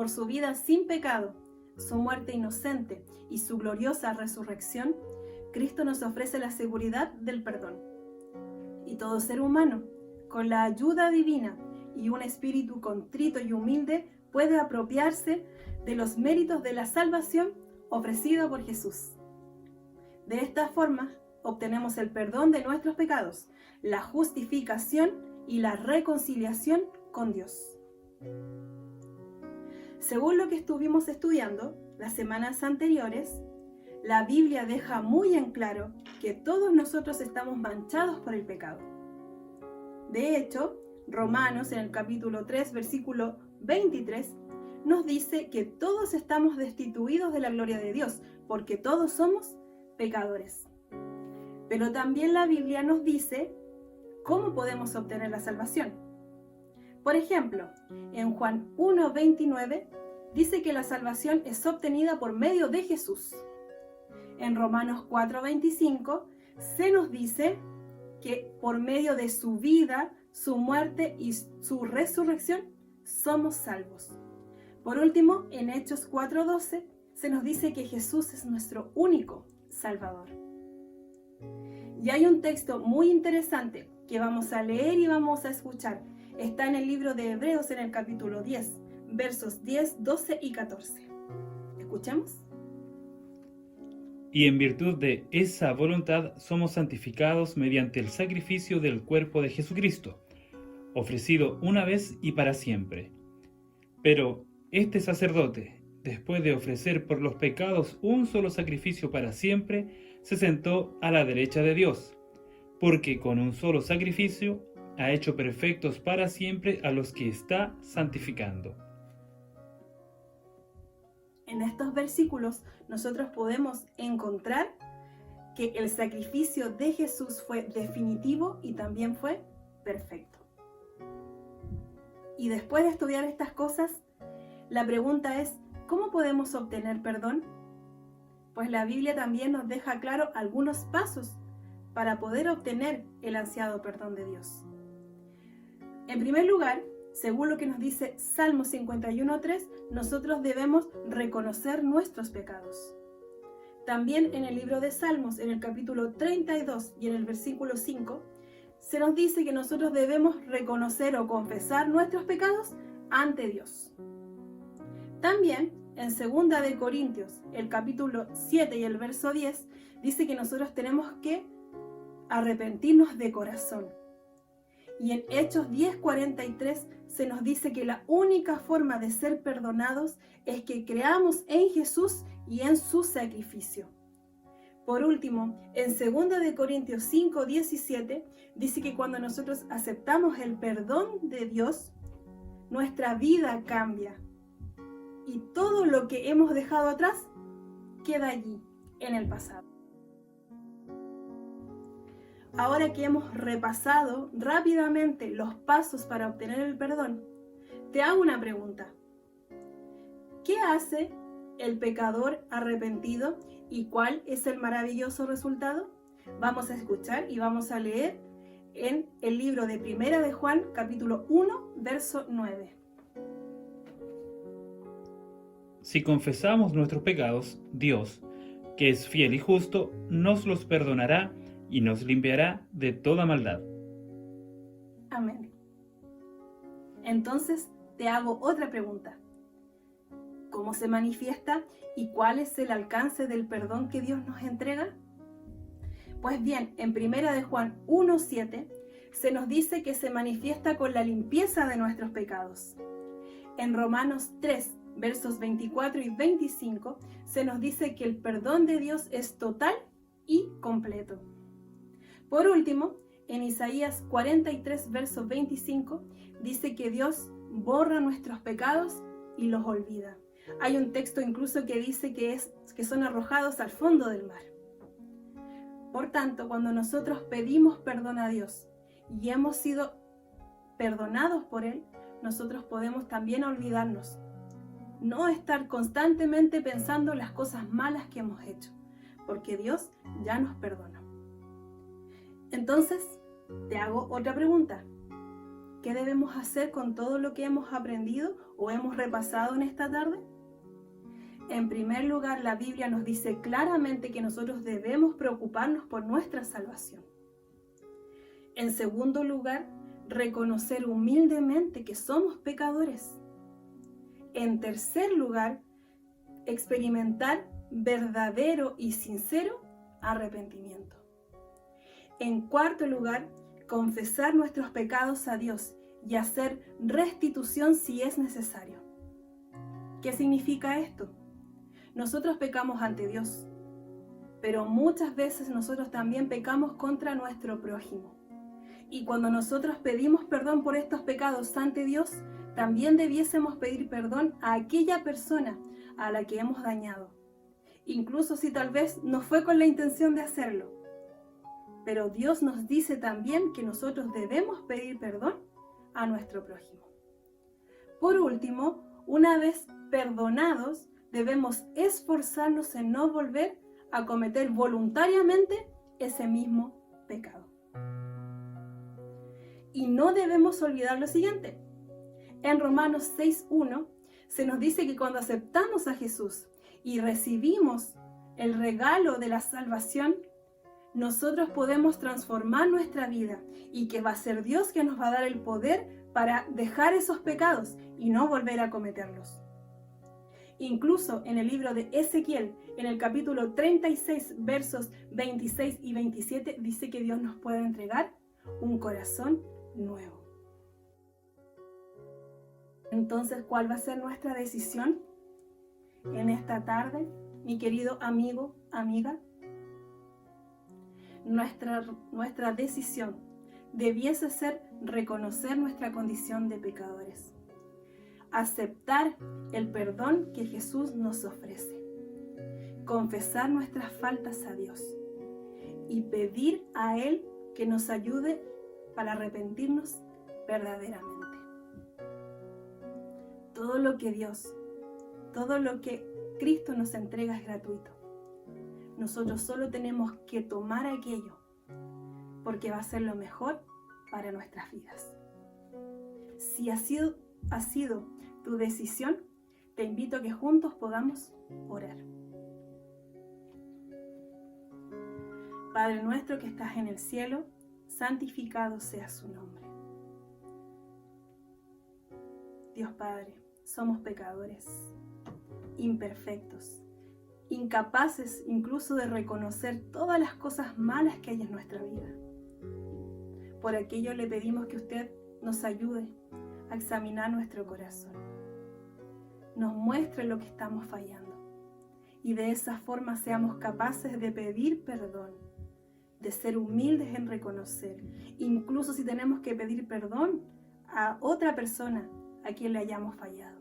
por su vida sin pecado, su muerte inocente y su gloriosa resurrección, Cristo nos ofrece la seguridad del perdón. Y todo ser humano, con la ayuda divina y un espíritu contrito y humilde, puede apropiarse de los méritos de la salvación ofrecida por Jesús. De esta forma, obtenemos el perdón de nuestros pecados, la justificación y la reconciliación con Dios. Según lo que estuvimos estudiando las semanas anteriores, la Biblia deja muy en claro que todos nosotros estamos manchados por el pecado. De hecho, Romanos en el capítulo 3, versículo 23, nos dice que todos estamos destituidos de la gloria de Dios, porque todos somos pecadores. Pero también la Biblia nos dice cómo podemos obtener la salvación. Por ejemplo, en Juan 1:29 dice que la salvación es obtenida por medio de Jesús. En Romanos 4:25 se nos dice que por medio de su vida, su muerte y su resurrección somos salvos. Por último, en Hechos 4:12 se nos dice que Jesús es nuestro único Salvador. Y hay un texto muy interesante que vamos a leer y vamos a escuchar. Está en el libro de Hebreos en el capítulo 10, versos 10, 12 y 14. ¿Escuchamos? Y en virtud de esa voluntad somos santificados mediante el sacrificio del cuerpo de Jesucristo, ofrecido una vez y para siempre. Pero este sacerdote, después de ofrecer por los pecados un solo sacrificio para siempre, se sentó a la derecha de Dios, porque con un solo sacrificio ha hecho perfectos para siempre a los que está santificando. En estos versículos nosotros podemos encontrar que el sacrificio de Jesús fue definitivo y también fue perfecto. Y después de estudiar estas cosas, la pregunta es, ¿cómo podemos obtener perdón? Pues la Biblia también nos deja claro algunos pasos para poder obtener el ansiado perdón de Dios. En primer lugar, según lo que nos dice Salmo 51:3, nosotros debemos reconocer nuestros pecados. También en el libro de Salmos, en el capítulo 32 y en el versículo 5, se nos dice que nosotros debemos reconocer o confesar nuestros pecados ante Dios. También en 2 de Corintios, el capítulo 7 y el verso 10, dice que nosotros tenemos que arrepentirnos de corazón. Y en Hechos 10:43 se nos dice que la única forma de ser perdonados es que creamos en Jesús y en su sacrificio. Por último, en 2 de Corintios 5:17 dice que cuando nosotros aceptamos el perdón de Dios, nuestra vida cambia. Y todo lo que hemos dejado atrás queda allí, en el pasado. Ahora que hemos repasado rápidamente los pasos para obtener el perdón, te hago una pregunta. ¿Qué hace el pecador arrepentido y cuál es el maravilloso resultado? Vamos a escuchar y vamos a leer en el libro de Primera de Juan, capítulo 1, verso 9. Si confesamos nuestros pecados, Dios, que es fiel y justo, nos los perdonará y nos limpiará de toda maldad. Amén. Entonces te hago otra pregunta. ¿Cómo se manifiesta y cuál es el alcance del perdón que Dios nos entrega? Pues bien, en 1 de Juan 1:7 se nos dice que se manifiesta con la limpieza de nuestros pecados. En Romanos 3, versos 24 y 25 se nos dice que el perdón de Dios es total y completo. Por último, en Isaías 43, verso 25, dice que Dios borra nuestros pecados y los olvida. Hay un texto incluso que dice que son arrojados al fondo del mar. Por tanto, cuando nosotros pedimos perdón a Dios y hemos sido perdonados por Él, nosotros podemos también olvidarnos. No estar constantemente pensando las cosas malas que hemos hecho, porque Dios ya nos perdonó. Entonces, te hago otra pregunta. ¿Qué debemos hacer con todo lo que hemos aprendido o hemos repasado en esta tarde? En primer lugar, la Biblia nos dice claramente que nosotros debemos preocuparnos por nuestra salvación. En segundo lugar, reconocer humildemente que somos pecadores. En tercer lugar, experimentar verdadero y sincero arrepentimiento. En cuarto lugar, confesar nuestros pecados a Dios y hacer restitución si es necesario. ¿Qué significa esto? Nosotros pecamos ante Dios, pero muchas veces nosotros también pecamos contra nuestro prójimo. Y cuando nosotros pedimos perdón por estos pecados ante Dios, también debiésemos pedir perdón a aquella persona a la que hemos dañado, incluso si tal vez no fue con la intención de hacerlo. Pero Dios nos dice también que nosotros debemos pedir perdón a nuestro prójimo. Por último, una vez perdonados, debemos esforzarnos en no volver a cometer voluntariamente ese mismo pecado. Y no debemos olvidar lo siguiente. En Romanos 6:1 se nos dice que cuando aceptamos a Jesús y recibimos el regalo de la salvación, nosotros podemos transformar nuestra vida y que va a ser Dios que nos va a dar el poder para dejar esos pecados y no volver a cometerlos. Incluso en el libro de Ezequiel, en el capítulo 36, versos 26 y 27, dice que Dios nos puede entregar un corazón nuevo. Entonces, ¿cuál va a ser nuestra decisión en esta tarde, mi querido amigo, amiga? Nuestra decisión debiese ser reconocer nuestra condición de pecadores, aceptar el perdón que Jesús nos ofrece, confesar nuestras faltas a Dios y pedir a Él que nos ayude para arrepentirnos verdaderamente. Todo lo que Dios, todo lo que Cristo nos entrega es gratuito. Nosotros solo tenemos que tomar aquello, porque va a ser lo mejor para nuestras vidas. Si ha sido tu decisión, te invito a que juntos podamos orar. Padre nuestro que estás en el cielo, santificado sea su nombre. Dios Padre, somos pecadores, imperfectos, incapaces incluso de reconocer todas las cosas malas que hay en nuestra vida. Por aquello le pedimos que usted nos ayude a examinar nuestro corazón, nos muestre lo que estamos fallando y de esa forma seamos capaces de pedir perdón, de ser humildes en reconocer, incluso si tenemos que pedir perdón a otra persona a quien le hayamos fallado.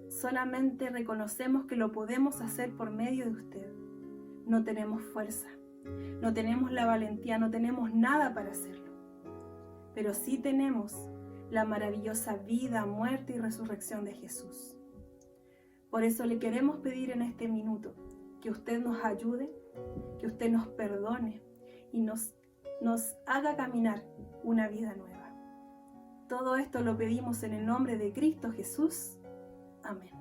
Solamente reconocemos que lo podemos hacer por medio de usted. No tenemos fuerza, no tenemos la valentía, no tenemos nada para hacerlo. Pero sí tenemos la maravillosa vida, muerte y resurrección de Jesús. Por eso le queremos pedir en este minuto que usted nos ayude, que usted nos perdone y nos haga caminar una vida nueva. Todo esto lo pedimos en el nombre de Cristo Jesús. Amén.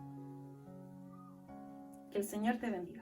Que el Señor te bendiga.